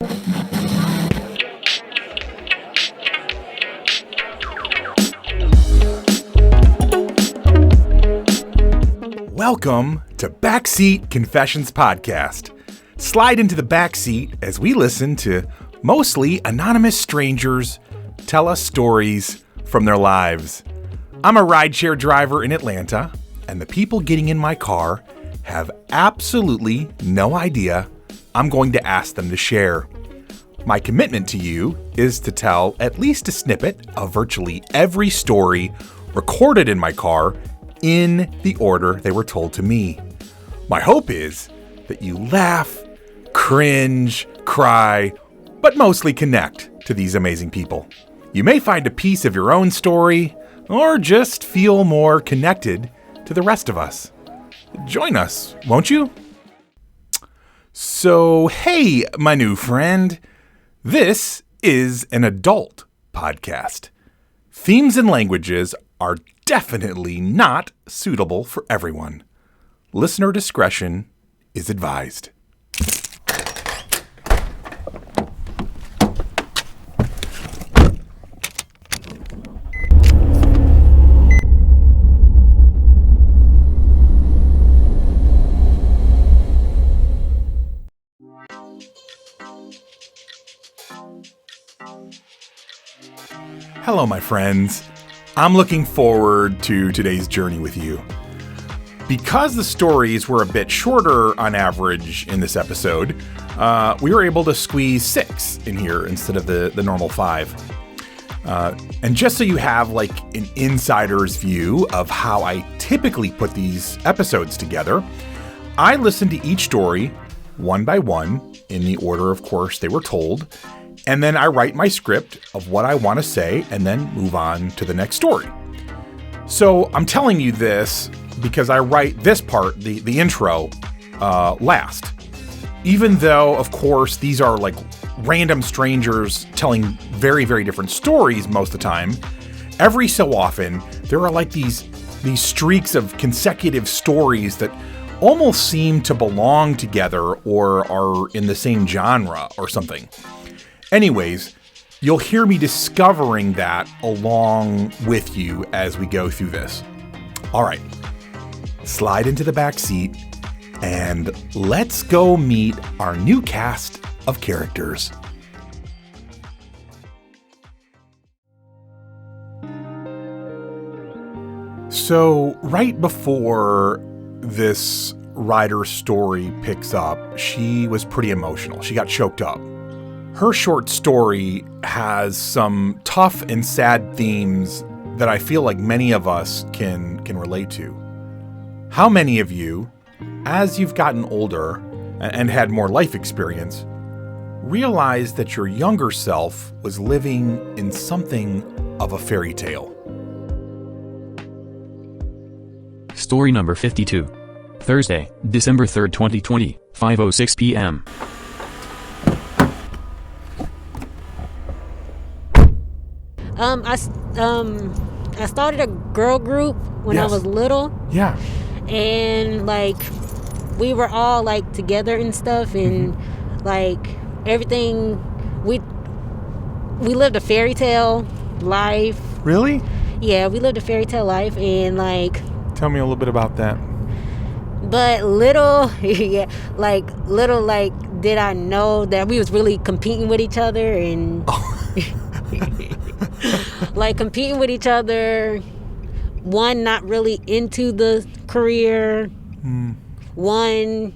Welcome to Backseat Confessions Podcast. Slide into the backseat as we listen to mostly anonymous strangers tell us stories from their lives. I'm a rideshare driver in Atlanta, and the people getting in my car have absolutely no idea I'm going to ask them to share. My commitment to you is to tell at least a snippet of virtually every story recorded in my car in the order they were told to me. My hope is that you laugh, cringe, cry, but mostly connect to these amazing people. You may find a piece of your own story, or just feel more connected to the rest of us. Join us, won't you? So, hey, my new friend. This is an adult podcast. Themes and languages are definitely not suitable for everyone. Listener discretion is advised. Hello, my friends. I'm looking forward to today's journey with you. Because the stories were a bit shorter on average in this episode, we were able to squeeze 6 in here instead of the normal 5. And just so you have like an insider's view of how I typically put these episodes together, I listen to each story one by one in the order, of course, they were told. And then I write my script of what I want to say and then move on to the next story. So I'm telling you this because I write this part, the intro, last. Even though, of course, these are like random strangers telling very, very different stories most of the time, every so often there are like these streaks of consecutive stories that almost seem to belong together or are in the same genre or something. Anyways, you'll hear me discovering that along with you as we go through this. All right, slide into the back seat and let's go meet our new cast of characters. So, right before this rider's story picks up, she was pretty emotional. She got choked up. Her short story has some tough and sad themes that I feel like many of us can relate to. How many of you, as you've gotten older and had more life experience, realized that your younger self was living in something of a fairy tale? Story number 52. Thursday, December 3rd, 2020, 5:06 p.m. I started a girl group when I was little. Yeah. And like we were all like together and stuff, and like everything we lived a fairy tale life. Really? Yeah, we lived a fairy tale life, and like Tell me a little bit about that. But little did I know that we was really competing with each other and like competing with each other. One not really into the career. One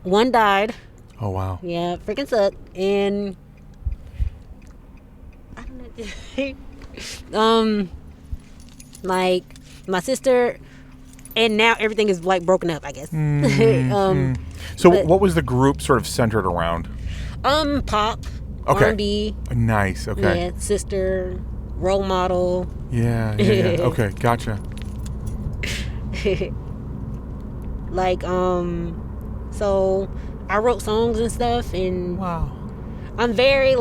died. Oh, wow. Yeah, freaking sucked. And I don't know. Like my sister, and now everything is like broken up, I guess. So what was the group sort of centered around? Pop, okay. R&B. Nice. Okay. Yeah, sister, role model. Yeah. Okay, gotcha. Like so I wrote songs and stuff, and wow. I'm very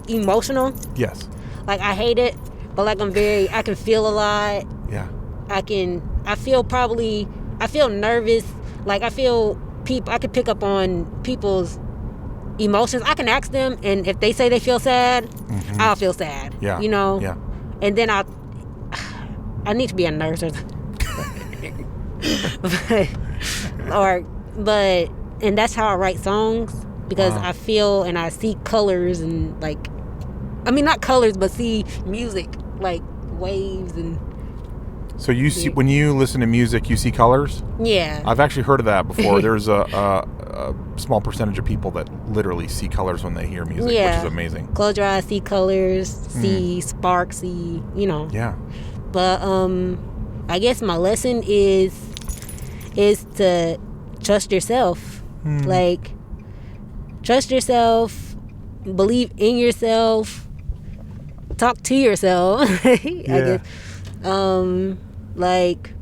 emotional. Yes. Like I hate it, but like I can feel a lot. Yeah. I feel nervous. Like I feel people. I can pick up on people's emotions. I can ask them, and if they say they feel sad, I'll feel sad. Yeah. You know. Yeah. And then I need to be a nurse or something. but and that's how I write songs, because I feel and I see colors and like, I mean not colors, but see music like waves and. So you see, when you listen to music, you see colors? Yeah. I've actually heard of that before. There's a small percentage of people that literally see colors when they hear music, which is amazing. Close your eyes, see colors, see sparks, see, you know. Yeah. But I guess my lesson is to trust yourself. Like, trust yourself, believe in yourself, talk to yourself. I guess. Like,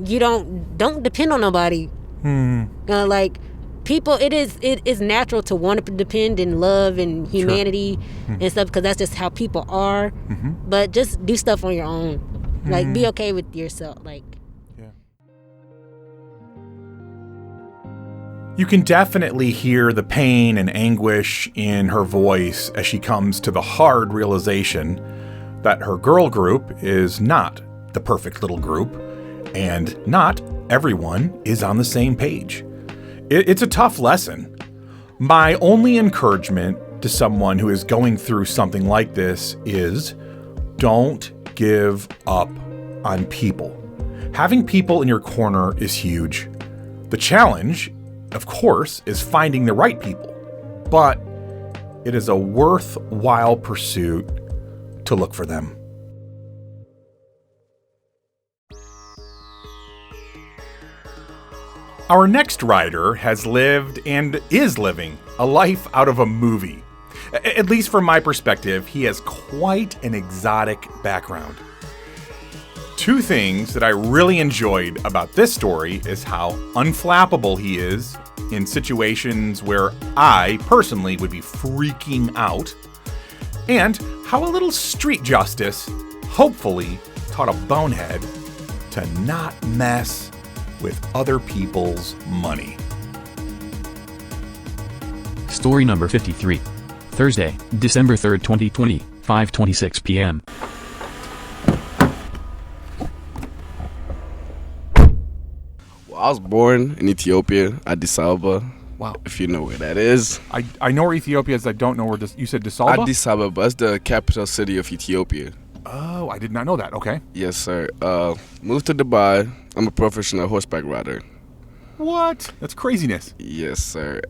you don't depend on nobody. Like, people, it is natural to want to depend in love and humanity and stuff, because that's just how people are. But just do stuff on your own. Like, be okay with yourself. Like, you can definitely hear the pain and anguish in her voice as she comes to the hard realization that her girl group is not the perfect little group, and not everyone is on the same page. It's a tough lesson. My only encouragement to someone who is going through something like this is don't give up on people. Having people in your corner is huge. The challenge, of course, is finding the right people, but it is a worthwhile pursuit to look for them. Our next writer has lived and is living a life out of a movie. At least from my perspective, he has quite an exotic background. Two things that I really enjoyed about this story is how unflappable he is in situations where I personally would be freaking out, and how a little street justice hopefully taught a bonehead to not mess with other people's money. Story number 53. Thursday, December 3rd, 2020, 5:26 p.m. I was born in Ethiopia, Addis Ababa. Wow. If you know where that is. I know where Ethiopia is. I don't know where this. You said Addis Ababa? Addis Ababa is the capital city of Ethiopia. Oh, I did not know that. Okay. Yes, sir. Moved to Dubai. I'm a professional horseback rider. What? That's craziness. Yes, sir.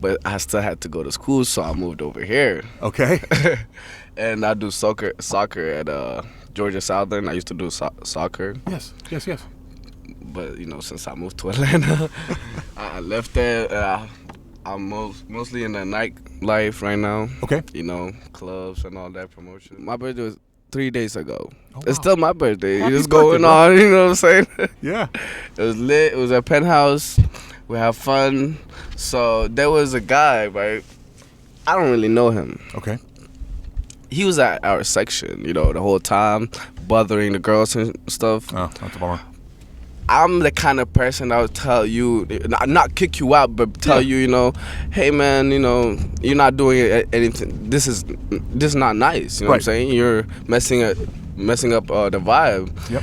But I still had to go to school, so I moved over here. Okay. And I do soccer at Georgia Southern. I used to do soccer. Yes. But, you know, since I moved to Atlanta, I left there. I'm mostly in the nightlife right now. Okay. You know, clubs and all that promotion. My birthday was 3 days ago. Oh, wow. It's still my birthday. Happy It's birthday, going bro. on, you know what I'm saying? Yeah. It was lit. It was a penthouse. We have fun. So there was a guy, right? I don't really know him. Okay. He was at our section, you know, the whole time, bothering the girls and stuff. Oh, that's a bummer. I'm the kind of person that would tell you, not kick you out, but tell you, you know, hey man, you know, you're not doing anything. This is not nice. You know what I'm saying? You're messing up the vibe. Yep.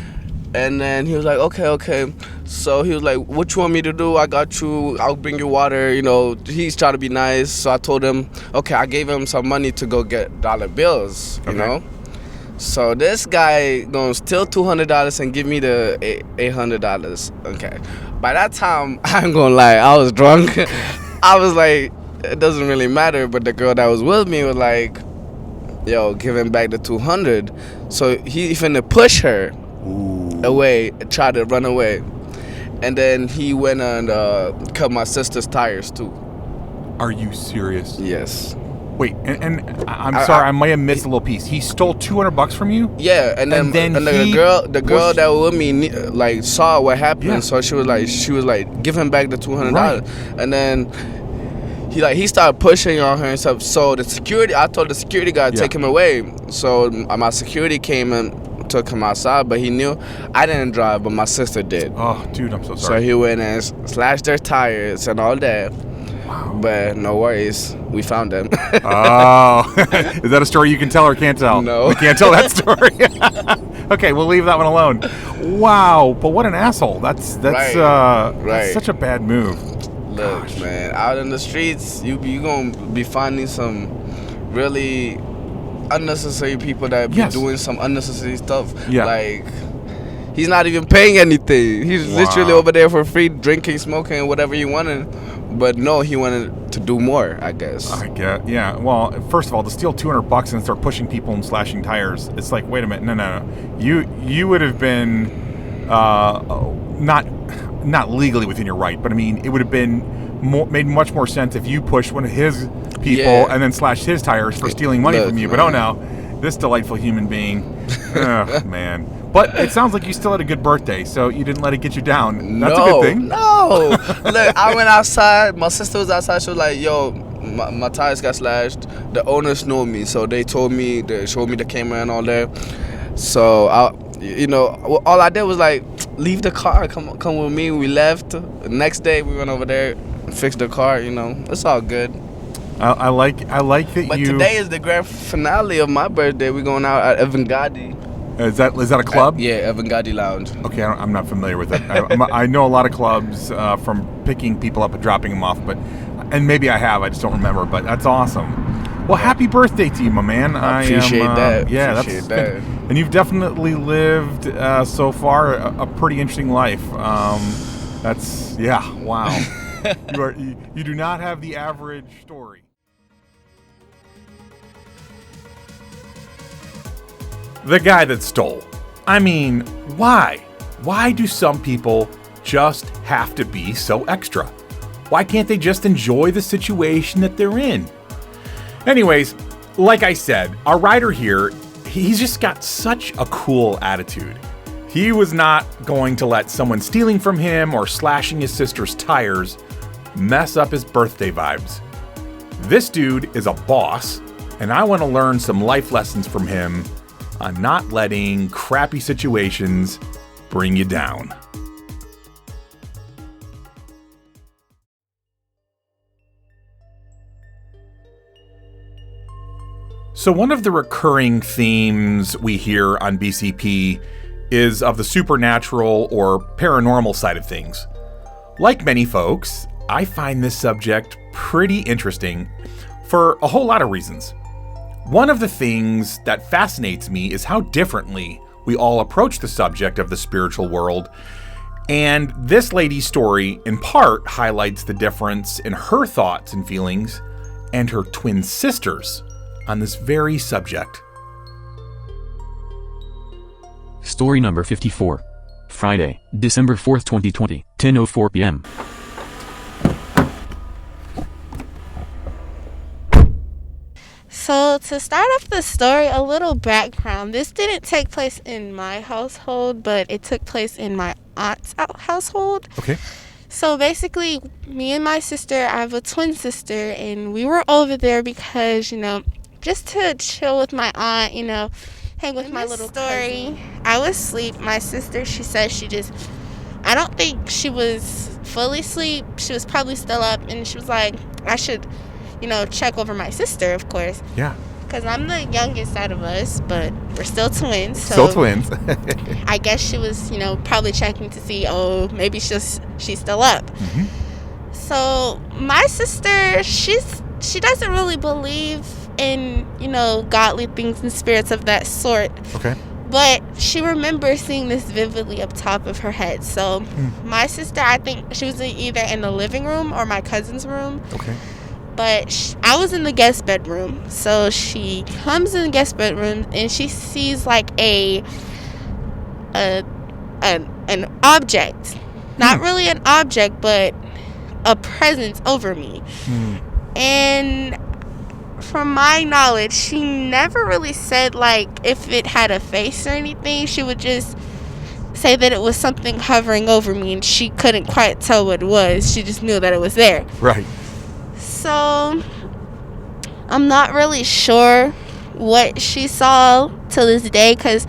And then he was like, okay. So he was like, what you want me to do? I got you. I'll bring you water. You know, he's trying to be nice. So I told him, okay, I gave him some money to go get dollar bills, you know? So this guy gonna steal $200 and give me the $800. Okay. By that time, I ain't gonna lie, I was drunk. I was like, it doesn't really matter. But the girl that was with me was like, yo, give him back the $200. So he finna push her away, try to run away. And then he went and cut my sister's tires too. Are you serious? Yes. Wait, and I'm sorry, I might have missed a little piece. He stole $200 from you? Yeah, and then the girl that was with me like saw what happened, Yeah. so she was like, give him back the $200, Right. and then he started pushing on her and stuff. So I told the security guy to take him away. So my security came and took him outside, but he knew I didn't drive, but my sister did. Oh, dude, I'm so So sorry. he went and slashed their tires and all that. Wow. But no worries, we found them. Oh, is that a story you can tell or can't tell? No. We can't tell that story. Okay, we'll leave that one alone. Wow, but what an asshole. That's Right. such a bad move. Look, Gosh. man, out in the streets, you gonna be finding some really unnecessary people that be Yes. doing some unnecessary stuff. Yeah. Like, he's not even paying anything. He's literally Wow. over there for free, drinking, smoking, whatever he wanted. But no, he wanted to do more, I guess. I get, yeah. Well, first of all, to steal $200 and start pushing people and slashing tires, it's like, wait a minute, no. You would have been not legally within your right, but I mean, it would have been made much more sense if you pushed one of his people Yeah. and then slashed his tires for stealing money Look, from you. man. But oh no, this delightful human being, ugh, man. But it sounds like you still had a good birthday, so you didn't let it get you down. That's a good thing. No. Look, I went outside. My sister was outside. She was like, yo, my tires got slashed. The owners know me, so they told me, they showed me the camera and all that. So, all I did was like, leave the car, come with me. We left. The next day, we went over there, fixed the car, It's all good. I like that But you. today is the grand finale of my birthday. We're going out at Evangadi. Is that a club? Yeah, Evangadi Lounge. Okay, I'm not familiar with it. I know a lot of clubs from picking people up and dropping them off, and maybe I have. I just don't remember. But that's awesome. Well, happy birthday to you, my man. I appreciate that. Yeah, Appreciate that's that. and you've definitely lived so far a pretty interesting life. Wow. You do not have the average story. The guy that stole. I mean, why? Why do some people just have to be so extra? Why can't they just enjoy the situation that they're in? Anyways, like I said, our writer here, he's just got such a cool attitude. He was not going to let someone stealing from him or slashing his sister's tires mess up his birthday vibes. This dude is a boss, and I want to learn some life lessons from him on not letting crappy situations bring you down. So one of the recurring themes we hear on BCP is of the supernatural or paranormal side of things. Like many folks, I find this subject pretty interesting for a whole lot of reasons. One of the things that fascinates me is how differently we all approach the subject of the spiritual world, and this lady's story in part highlights the difference in her thoughts and feelings and her twin sisters on this very subject. Story number 54. Friday, December 4th, 2020, 10:04 p.m. So to start off the story, a little background. This didn't take place in my household, but it took place in my aunt's household. Okay. So basically, me and my sister, I have a twin sister, and we were over there because, just to chill with my aunt, hang with my little story. I was asleep. My sister, she said I don't think she was fully asleep. She was probably still up, and she was like, I should check over my sister, of course. Yeah. Because I'm the youngest out of us, but we're still twins. So Still twins. I guess she was, probably checking to see, maybe she's still up. Mm-hmm. So my sister, she doesn't really believe in, godly things and spirits of that sort. Okay. But she remembers seeing this vividly up top of her head. So my sister, I think she was either in the living room or my cousin's room. Okay. But I was in the guest bedroom. So she comes in the guest bedroom and she sees like an object. Not really an object, but a presence over me. And from my knowledge, she never really said like if it had a face or anything. She would just say that it was something hovering over me, and she couldn't quite tell what it was. She just knew that it was there. Right. So I'm not really sure what she saw to this day, because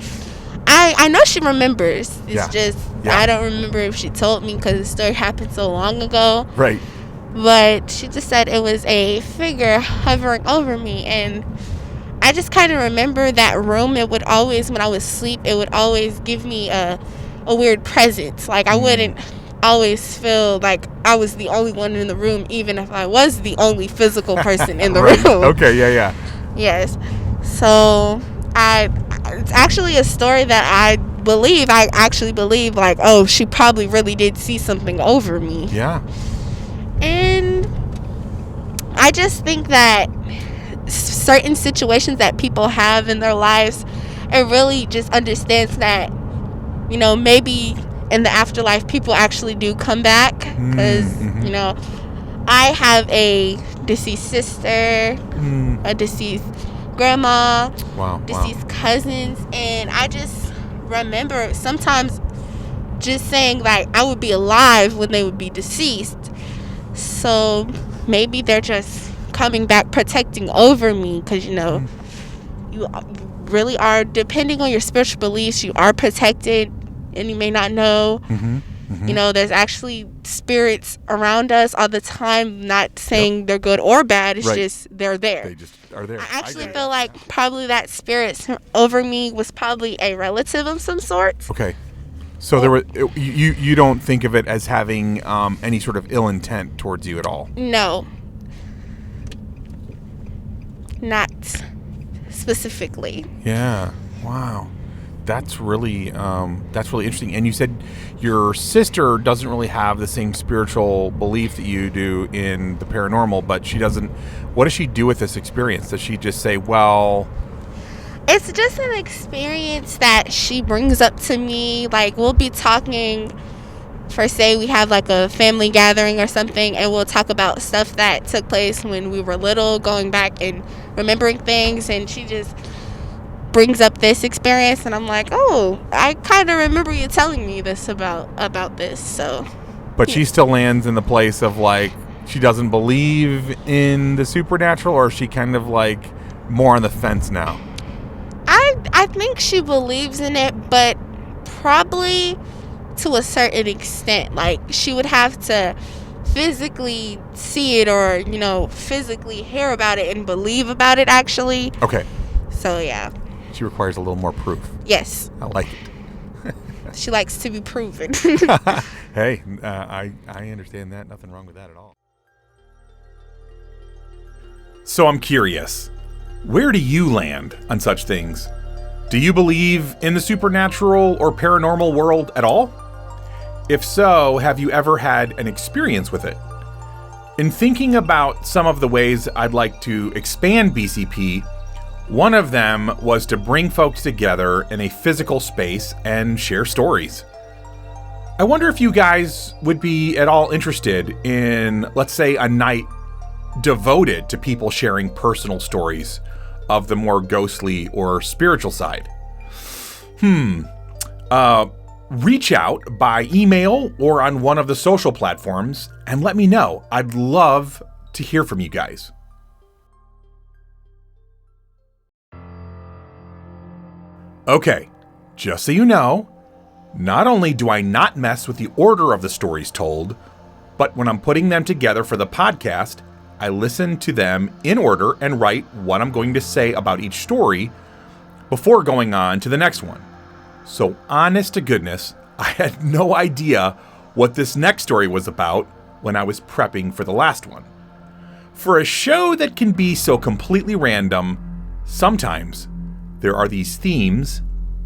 I know she remembers. It's just Yeah. I don't remember if she told me because the story happened so long ago. Right. But she just said it was a figure hovering over me, and I just kind of remember that room. It would always, when I was asleep, it would always give me a weird presence. Like I wouldn't always feel like I was the only one in the room, even if I was the only physical person in the Right. room. Okay, yeah. Yes. So it's actually a story that I actually believe, like, oh, she probably really did see something over me. Yeah. And I just think that certain situations that people have in their lives, it really just understands that, you know, maybe in the afterlife people actually do come back. Because, you know, I have a deceased sister, a deceased grandma, deceased cousins, and I just remember sometimes just saying, like, I would be alive when they would be deceased. So maybe they're just coming back protecting over me, because, you know, you really are, depending on your spiritual beliefs, you are protected, and you may not know. You know, there's actually spirits around us all the time, not saying they're good or bad, it's just they're there. They just are there. I actually feel like probably that spirit over me was probably a relative of some sort. Okay. So there were you don't think of it as having any sort of ill intent towards you at all? No. Not specifically. Yeah. Wow. That's really interesting. And you said your sister doesn't really have the same spiritual belief that you do in the paranormal, but she doesn't. What does she do with this experience? Does she just say, well, it's just an experience that she brings up to me? Like, we'll be talking, for say we have like a family gathering or something, and we'll talk about stuff that took place when we were little, going back and remembering things, and she just brings up this experience, and I'm like, oh, I kind of remember you telling me this about this. So but she still lands in the place of, like, she doesn't believe in the supernatural, or is she kind of like more on the fence now? I think she believes in it, but probably to a certain extent. Like, she would have to physically see it, or, you know, physically hear about it and believe about it, actually. Okay. So yeah. She requires a little more proof. Yes. I like it. She likes to be proven. Hey, I understand that. Nothing wrong with that at all. So I'm curious, where do you land on such things? Do you believe in the supernatural or paranormal world at all? If so, have you ever had an experience with it? In thinking about some of the ways I'd like to expand BCP, one of them was to bring folks together in a physical space and share stories. I wonder if you guys would be at all interested in, let's say, a night devoted to people sharing personal stories of the more ghostly or spiritual side. Reach out by email or on one of the social platforms and let me know. I'd love to hear from you guys. Okay, just so you know, not only do I not mess with the order of the stories told, but when I'm putting them together for the podcast, I listen to them in order and write what I'm going to say about each story before going on to the next one. So honest to goodness, I had no idea what this next story was about when I was prepping for the last one. For a show that can be so completely random, sometimes there are these themes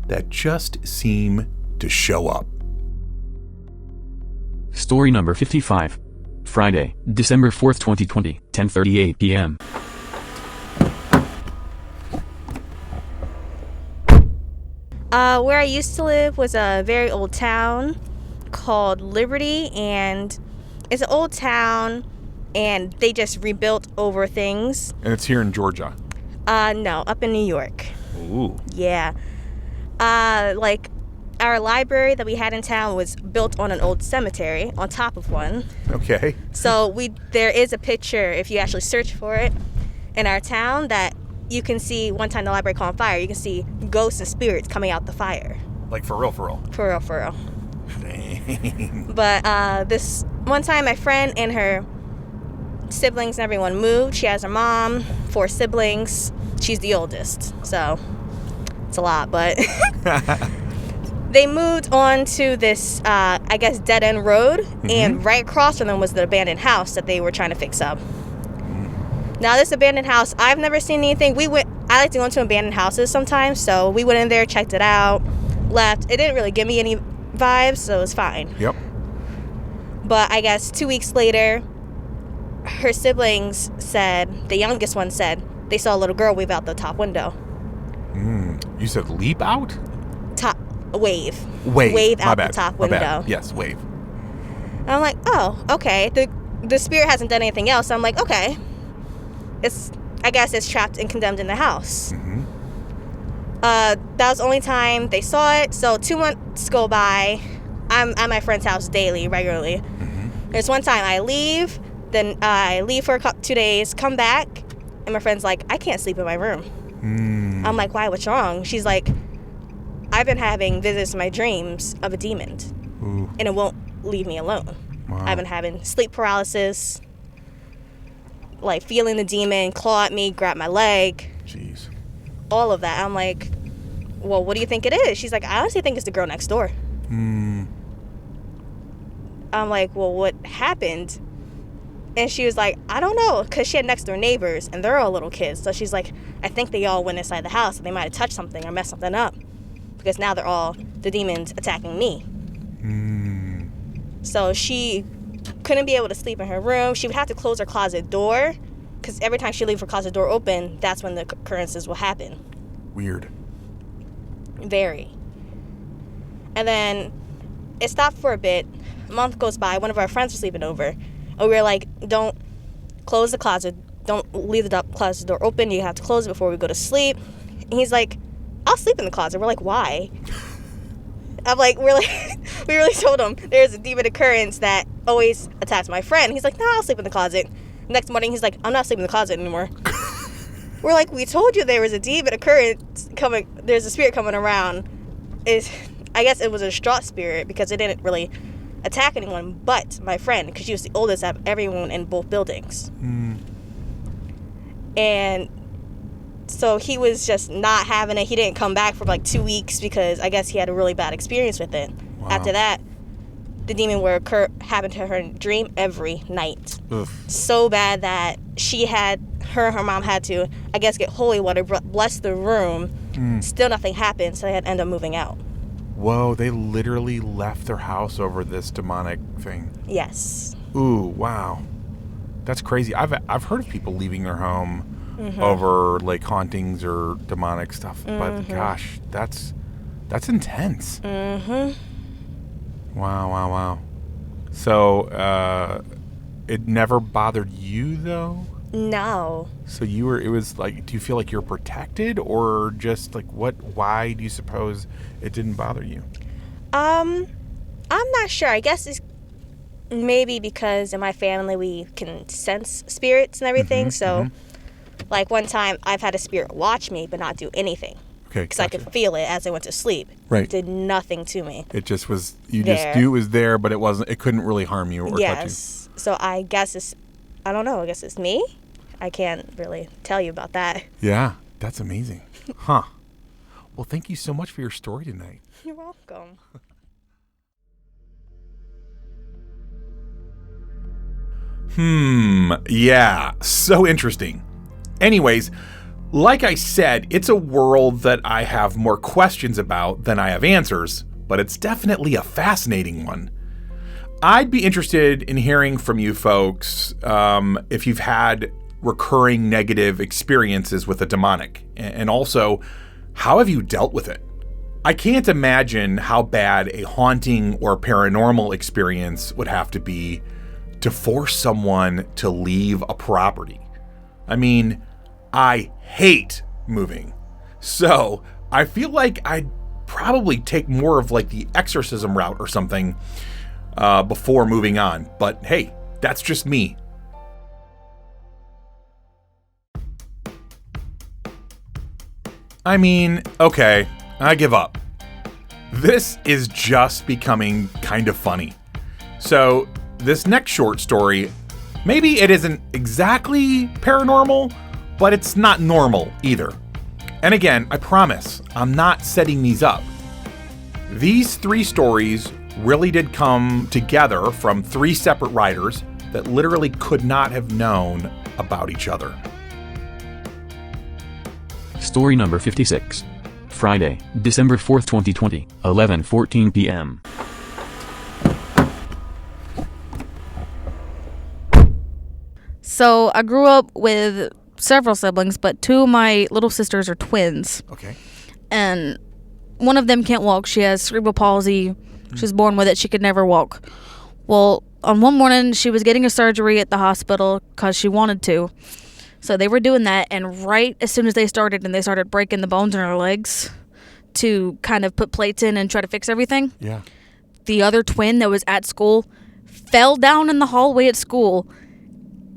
that just seem to show up. Story number 55. Friday, December 4th, 2020, 10:38 p.m. Where I used to live was a very old town called Liberty, and it's an old town, and they just rebuilt over things. And it's here in Georgia. No, up in New York. Ooh. Yeah. Like, our library that we had in town was built on an old cemetery, on top of one. Okay. So there is a picture, if you actually search for it, in our town that you can see. One time the library caught on fire, you can see ghosts and spirits coming out the fire. Like for real, for real. For real, for real. Dang. But this one time, my friend and her siblings and everyone moved. She has her mom, 4 siblings. She's the oldest, so it's a lot, but they moved on to this, I guess, dead-end road, and right across from them was the abandoned house that they were trying to fix up. Now, this abandoned house, I've never seen anything. I like to go into abandoned houses sometimes, so we went in there, checked it out, left. It didn't really give me any vibes, so it was fine. Yep. But I guess 2 weeks later, her siblings said, the youngest one said, they saw a little girl wave out the top window. You said leap out? Wave My out bad. the top My window. bad. Yes, wave. And I'm like, oh, okay. The spirit hasn't done anything else. So I'm like, okay. I guess it's trapped and condemned in the house. That was the only time they saw it. So 2 months go by. I'm at my friend's house daily, regularly. There's one time I leave, then I leave for 2 days, come back, and my friend's like, I can't sleep in my room. I'm like, why? What's wrong? She's like, I've been having visits in my dreams of a demon, and it won't leave me alone. Wow. I've been having sleep paralysis, like feeling the demon claw at me, grab my leg. Jeez. All of that. I'm like, well, what do you think it is? She's like, I honestly think it's the girl next door. I'm like, well, what happened? And she was like, I don't know, because she had next door neighbors, and they're all little kids. So she's like, I think they all went inside the house, and they might have touched something or messed something up, because now they're all the demons attacking me. So she couldn't be able to sleep in her room. She would have to close her closet door, because every time she leave her closet door open, that's when the occurrences will happen. Weird. Very. And then it stopped for a bit. A month goes by. One of our friends was sleeping over. And we were like, don't close the closet. Don't leave the closet door open. You have to close it before we go to sleep. And he's like, I'll sleep in the closet. We're like, why? We really told him there's a demon occurrence that always attacks my friend. He's like, no, I'll sleep in the closet. Next morning, he's like, I'm not sleeping in the closet anymore. We're like, we told you there was a demon occurrence coming. There's a spirit coming around. I guess it was a distraught spirit because it didn't really attack anyone but my friend, because she was the oldest of everyone in both buildings. And so he was just not having it. He didn't come back for like 2 weeks because I guess he had a really bad experience with it. Wow. After that, the demon would happen to her in a dream every night. Oof. So bad that her and her mom had to, I guess, get holy water, bless the room. Still nothing happened, so they had to end up moving out. Whoa, they literally left their house over this demonic thing. Yes. Ooh, wow. That's crazy. I've heard of people leaving their home over like hauntings or demonic stuff, but gosh, that's intense. Wow. So, it never bothered you though? No. So it was like, do you feel like you're protected, or just like why do you suppose it didn't bother you? I'm not sure. I guess it's maybe because in my family we can sense spirits and everything. Like one time I've had a spirit watch me but not do anything. Okay. Because I could feel it as I went to sleep. Right. It did nothing to me. It just was, just knew it was there, but it couldn't really harm you or touch you. Yes. So I guess I don't know. I guess it's me. I can't really tell you about that. Yeah, that's amazing. Huh. Well, thank you so much for your story tonight. You're welcome. Yeah, so interesting. Anyways, like I said, it's a world that I have more questions about than I have answers, but it's definitely a fascinating one. I'd be interested in hearing from you folks if you've had recurring negative experiences with the demonic, and also, how have you dealt with it? I can't imagine how bad a haunting or paranormal experience would have to be to force someone to leave a property. I mean, I hate moving, so I feel like I'd probably take more of like the exorcism route or something before moving on. But hey, that's just me. I mean, okay, I give up. This is just becoming kind of funny. So, this next short story, maybe it isn't exactly paranormal, but it's not normal either. And again, I promise, I'm not setting these up. These 3 stories really did come together from 3 separate writers that literally could not have known about each other. Story number 56. Friday, December 4th, 2020, 11:14 p.m. So I grew up with several siblings, but 2 of my little sisters are twins. Okay. And one of them can't walk. She has cerebral palsy. She was born with it. She could never walk. Well, on one morning, she was getting a surgery at the hospital because she wanted to. So they were doing that, and right as soon as they started breaking the bones in her legs to kind of put plates in and try to fix everything, Yeah. the other twin that was at school fell down in the hallway at school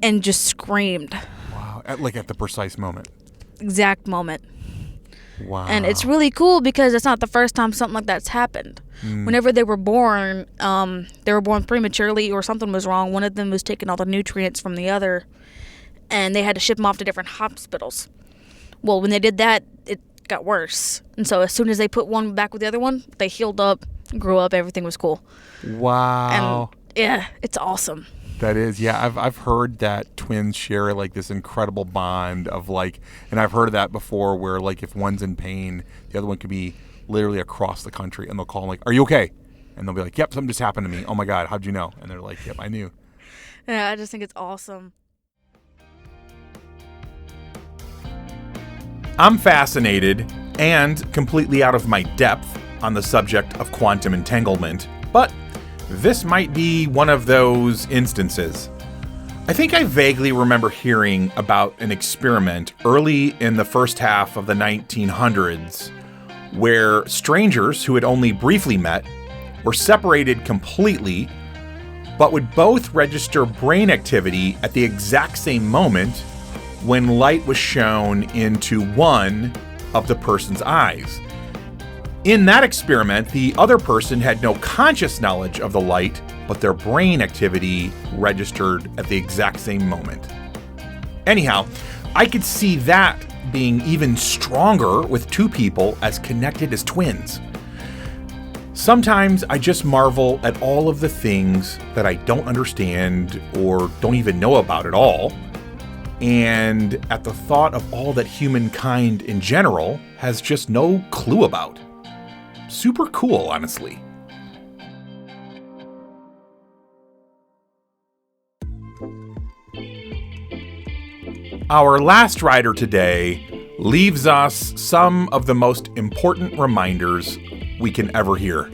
and just screamed. Wow. At the precise moment. Exact moment. Wow. And it's really cool because it's not the first time something like that's happened. Whenever they were born prematurely or something was wrong. One of them was taking all the nutrients from the other, and they had to ship them off to different hospitals. Well, when they did that, it got worse. And so as soon as they put one back with the other one, they healed up, grew up, everything was cool. Wow. And yeah, it's awesome. That is, yeah. I've heard that twins share like this incredible bond of like, and I've heard of that before where like if one's in pain, the other one could be literally across the country, and they'll call them like, "Are you okay?" And they'll be like, "Yep, something just happened to me. Oh my God, how'd you know?" And they're like, "Yep, I knew." Yeah, I just think it's awesome. I'm fascinated and completely out of my depth on the subject of quantum entanglement, but this might be one of those instances. I think I vaguely remember hearing about an experiment early in the first half of the 1900s where strangers who had only briefly met were separated completely, but would both register brain activity at the exact same moment when light was shown into one of the person's eyes. In that experiment, the other person had no conscious knowledge of the light, but their brain activity registered at the exact same moment. Anyhow, I could see that being even stronger with 2 people as connected as twins. Sometimes I just marvel at all of the things that I don't understand or don't even know about at all, and at the thought of all that humankind in general has just no clue about. Super cool, honestly. Our last writer today leaves us some of the most important reminders we can ever hear.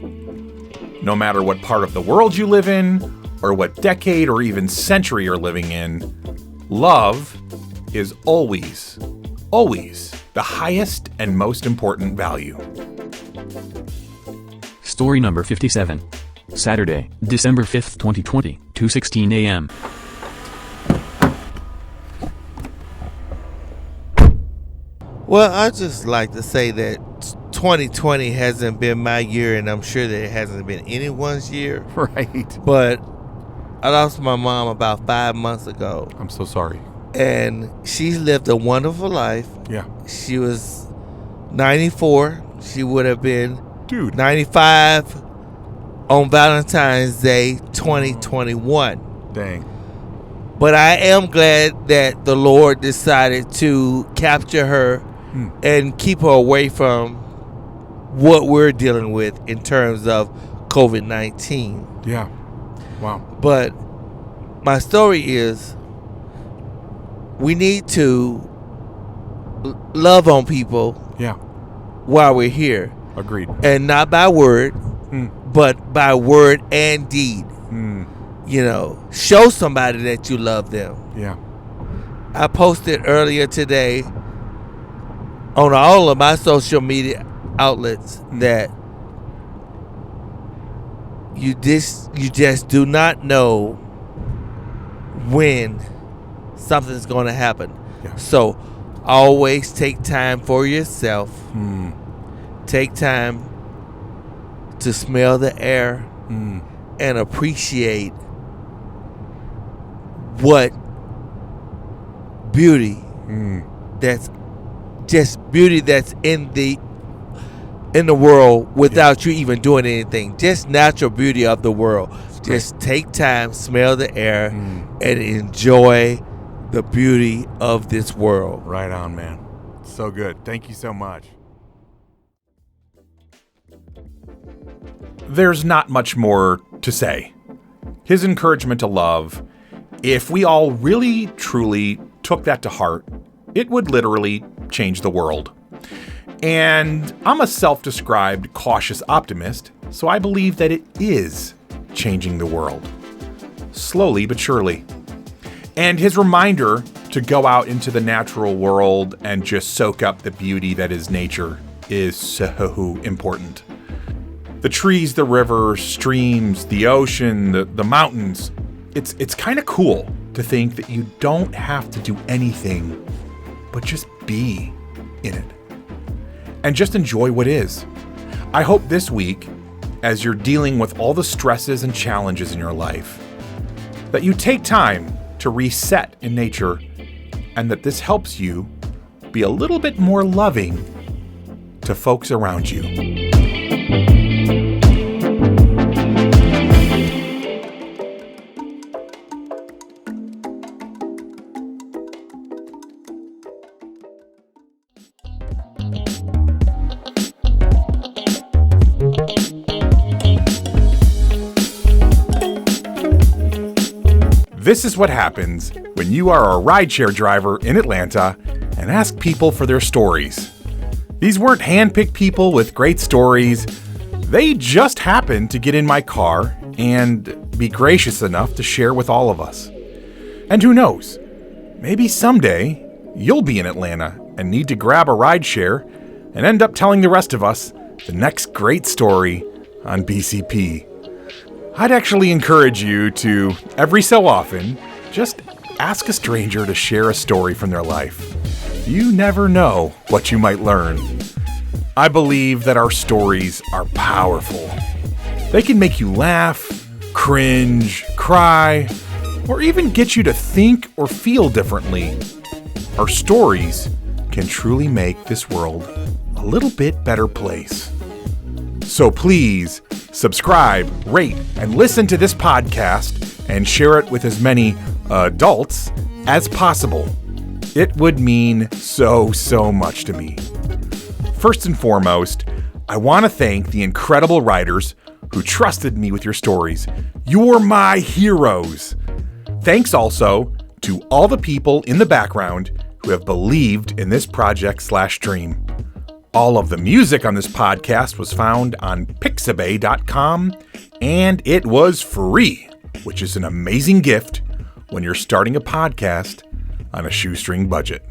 No matter what part of the world you live in, or what decade or even century you're living in, love is always, always the highest and most important value. Story number 57. Saturday, December 5th, 2020, 2:16 a.m. Well, I'd just like to say that 2020 hasn't been my year, and I'm sure that it hasn't been anyone's year. Right. But I lost my mom about 5 months ago, I'm so sorry. and she's lived a wonderful life. Yeah. She was 94. She would have been Dude. 95 on Valentine's Day 2021. Dang. But I am glad that the Lord decided to capture her and keep her away from what we're dealing with in terms of COVID-19. Yeah. Wow. But my story is we need to love on people Yeah. while we're here. Agreed. And not by word, but by word and deed. You know, show somebody that you love them. Yeah. I posted earlier today on all of my social media outlets that you just do not know when something's going to happen. Yeah. So always take time for yourself. Take time to smell the air and appreciate what beauty that's just beauty that's in the world without you even doing anything. Just natural beauty of the world. Just take time, smell the air, and enjoy the beauty of this world. Right on, man. So good. Thank you so much. There's not much more to say. His encouragement to love, if we all really, truly took that to heart, it would literally change the world. And I'm a self-described cautious optimist, so I believe that it is changing the world. Slowly but surely. And his reminder to go out into the natural world and just soak up the beauty that is nature is so important. The trees, the rivers, streams, the ocean, the mountains. It's kind of cool to think that you don't have to do anything but just be in it. And just enjoy what is. I hope this week, as you're dealing with all the stresses and challenges in your life, that you take time to reset in nature, and that this helps you be a little bit more loving to folks around you. This is what happens when you are a rideshare driver in Atlanta and ask people for their stories. These weren't handpicked people with great stories. They just happened to get in my car and be gracious enough to share with all of us. And who knows, maybe someday you'll be in Atlanta and need to grab a rideshare and end up telling the rest of us the next great story on BCP. I'd actually encourage you to, every so often, just ask a stranger to share a story from their life. You never know what you might learn. I believe that our stories are powerful. They can make you laugh, cringe, cry, or even get you to think or feel differently. Our stories can truly make this world a little bit better place. So please, subscribe, rate, and listen to this podcast and share it with as many adults as possible. It would mean so much to me. First and foremost, I want to thank the incredible writers who trusted me with your stories. You're my heroes. Thanks also to all the people in the background who have believed in this project/dream. All of the music on this podcast was found on pixabay.com, and it was free, which is an amazing gift when you're starting a podcast on a shoestring budget.